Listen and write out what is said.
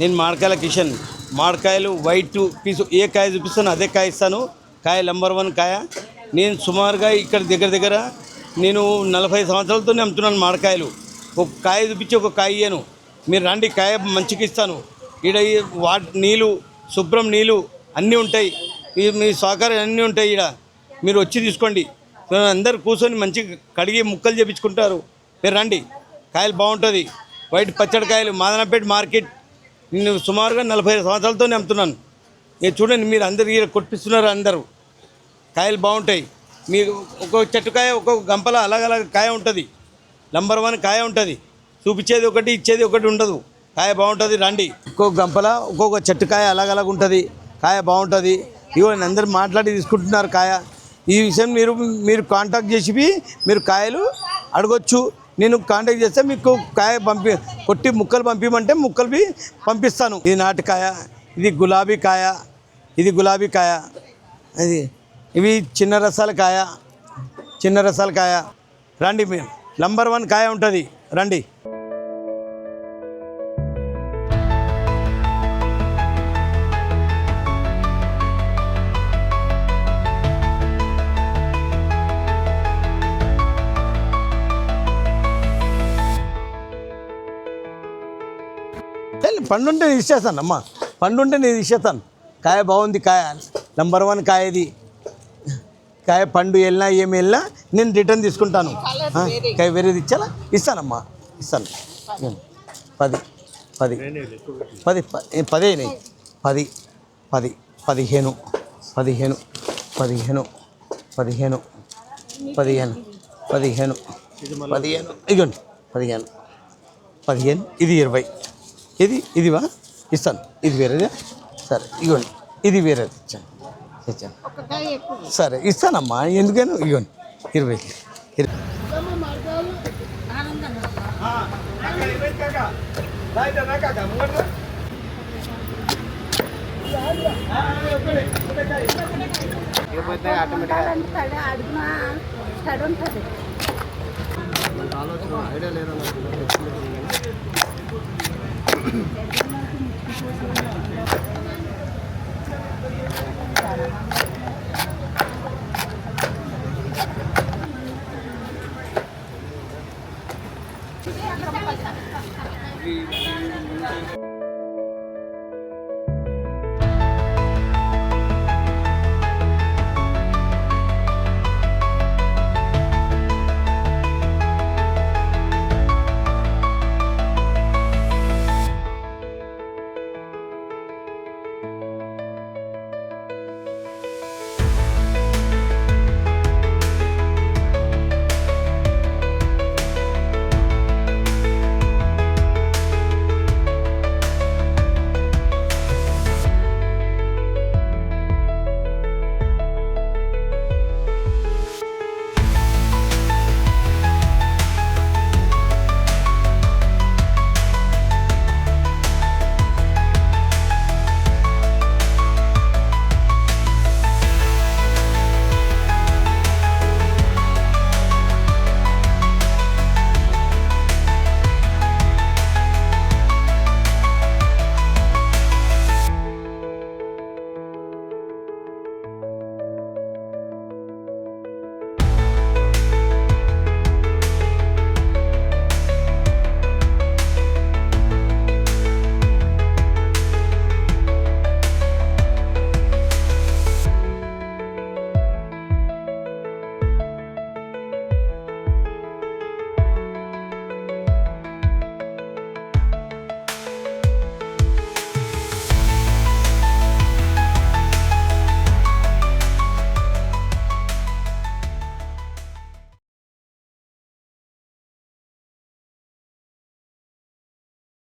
నేను మామిడికాయల కిషన్. మామిడికాయలు వైట్ పీసు ఏ కాయ చూపిస్తాను అదే కాయ ఇస్తాను. కాయ నంబర్ 1 కాయ. నేను సుమారుగా ఇక్కడ దగ్గర నేను 40 సంవత్సరాలతోనే అమ్ముతున్నాను మామిడికాయలు. ఒక కాయ చూపించి ఒక కాయ ఇయ్యను. మీరు రండి, కాయ మంచిగా ఇస్తాను. ఈడ నీళ్ళు శుభ్రం నీళ్ళు అన్నీ ఉంటాయి. మీ సహకారం అన్నీ ఉంటాయి. ఈడ మీరు వచ్చి తీసుకోండి. అందరు కూర్చొని మంచిగా కడిగి ముక్కలు చేపించుకుంటారు. మీరు రండి, కాయలు బాగుంటుంది. వైట్ పచ్చడి కాయలు మాదనపేట మార్కెట్. నేను సుమారుగా 40 సంవత్సరాలతోనే అమ్ముతున్నాను. మీరు చూడండి, మీరు అందరు ఈడ కొట్టిస్తున్నారు. అందరూ కాయలు బాగుంటాయి. మీకు ఒక్కొక్క చెట్టుకాయ ఒక్కొక్క గంపల అలాగ కాయ ఉంటుంది. నంబర్ 1 కాయ ఉంటుంది. చూపించేది ఒకటి ఇచ్చేది ఒకటి ఉండదు. కాయ బాగుంటుంది. రండి, ఒక్కొక్క గంపల ఒక్కొక్క చెట్టుకాయ అలాగ ఉంటుంది. కాయ బాగుంటుంది. ఇగో అందరు మాట్లాడి తీసుకుంటున్నారు కాయ. ఈ విషయం మీరు కాంటాక్ట్ చేసి మీరు కాయలు అడగొచ్చు. నేను కాంటాక్ట్ చేస్తే మీకు కాయ కొట్టి ముక్కలు పంపించమంటే ముక్కలు పంపిస్తాను. ఇది నాటుకాయ, ఇది గులాబీ కాయ, ఇది గులాబీ కాయ, అది ఇవి చిన్న రసాల కాయ. రండి, మీరు నంబర్ 1 కాయ ఉంటుంది. రండి. పండుంటే నేను ఇచ్చేస్తాను అమ్మా. పండుంటే నేను ఇచ్చేస్తాను. కాయ బాగుంది, కాయ నంబర్ 1 కాయ. ఇది కాయ పండు వెళ్ళినా ఏమి వెళ్ళినా నేను రిటర్న్ తీసుకుంటాను. కాయ వేరేది ఇస్తానమ్మా. ఇస్తాను. 10 10 10 10 అయినాయి. 10 10 15 15 15 15 15 15 15 ఇగోండి 15 15 ఇది 20. ఇదివా ఇస్తాను. ఇది వేరేదే. సరే ఇగోండి, ఇది వేరేది ఇచ్చాను. సరే ఇస్తానమ్మా, ఎందుకైనా ఇగోండి 20. ఐడియా లేదా?